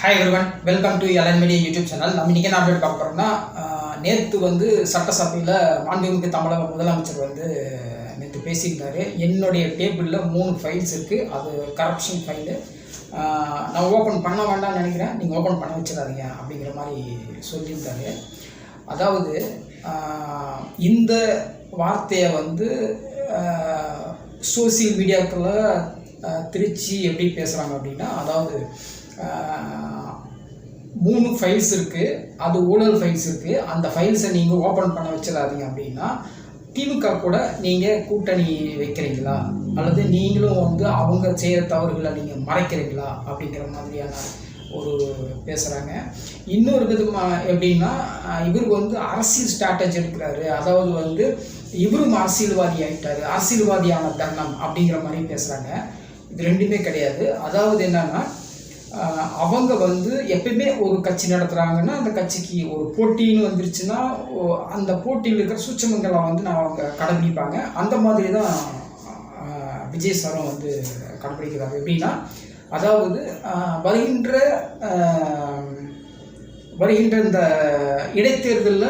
Hi everyone, welcome to LN media YouTube channel. நம்ம இன்றைக்கி என்ன அப்டேட் பார்க்க போகிறோம்னா, நேற்று வந்து சட்டசபையில் மாண்புமிகு தமிழக முதலமைச்சர் வந்து நேற்று பேசியிருந்தார். என்னுடைய டேபிளில் 3 ஃபைல்ஸ் இருக்குது, அது கரப்ஷன் ஃபைலு. நான் ஓப்பன் பண்ண வேண்டாம்னு நினைக்கிறேன், நீங்கள் ஓப்பன் பண்ண வச்சிடாதீங்க அப்படிங்கிற மாதிரி சொல்லியிருந்தாரு. அதாவது இந்த வார்த்தையை வந்து சோசியல் மீடியாக்களில் திருச்சி எப்படி பேசுகிறாங்க அப்படின்னா, அதாவது 3 ஃபைல்ஸ் இருக்குது, அது ஊழல் ஃபைல்ஸ் இருக்குது. அந்த ஃபைல்ஸை நீங்கள் ஓப்பன் பண்ண வச்சிடாதீங்க அப்படின்னா, திமுக கூட நீங்கள் கூட்டணி வைக்கிறீங்களா, அல்லது நீங்களும் வந்து அவங்க செய்கிற தவறுகளை நீங்கள் மறைக்கிறீங்களா அப்படிங்கிற மாதிரியான ஒரு பேசுகிறாங்க. இன்னொரு விதமாக எப்படின்னா, இவர் வந்து அரசியல் ஸ்ட்ராட்டஜி எடுக்கிறாரு. அதாவது வந்து இவரும் அரசியல்வாதி ஆகிட்டார், அரசியல்வாதியான தருணம் அப்படிங்கிற மாதிரி பேசுகிறாங்க. இது ரெண்டுமே கிடையாது. அதாவது என்னன்னா, அவங்க வந்து எப்பயுமே ஒரு கட்சி நடத்துகிறாங்கன்னா, அந்த கட்சிக்கு ஒரு போட்டின்னு வந்துருச்சுன்னா அந்த போட்டியில் இருக்கிற சூட்சமங்களை வந்து அவங்க கடைபிடிப்பாங்க. அந்த மாதிரி தான் விஜய் சாரும் வந்து கடைபிடிக்கிறாங்க. எப்படின்னா, அதாவது வருகின்ற இந்த இடைத்தேர்தலில்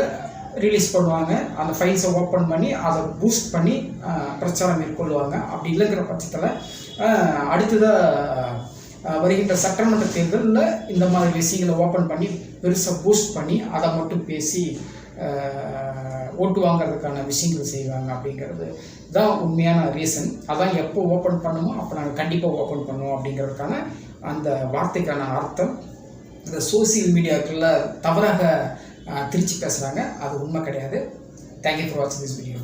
ரிலீஸ் பண்ணுவாங்க, அந்த ஃபைல்ஸை ஓப்பன் பண்ணி அதை பூஸ்ட் பண்ணி பிரச்சாரம் மேற்கொள்வாங்க. அப்படி இல்லைங்கிற பட்சத்தில் அடுத்ததாக வருகின்ற சட்டமன்ற தேர்தலில் இந்த மாதிரி விஷயங்களை ஓப்பன் பண்ணி பெருசாக பூஸ்ட் பண்ணி அதை மட்டும் பேசி ஓட்டு வாங்கிறதுக்கான விஷயங்கள் செய்வாங்க. அப்படிங்கிறது தான் உண்மையான ரீசன். அதான் எப்போ ஓப்பன் பண்ணுமோ அப்போ நாங்கள் கண்டிப்பாக ஓப்பன் பண்ணுவோம் அப்படிங்கிறதுக்கான அந்த வார்த்தைக்கான அர்த்தம். இந்த சோசியல் மீடியாக்களில் தவறாக திருச்சி பேசுகிறாங்க, அது உண்மை கிடையாது. தேங்க்யூ ஃபார் வாட்சிங் திஸ் வீடியோ.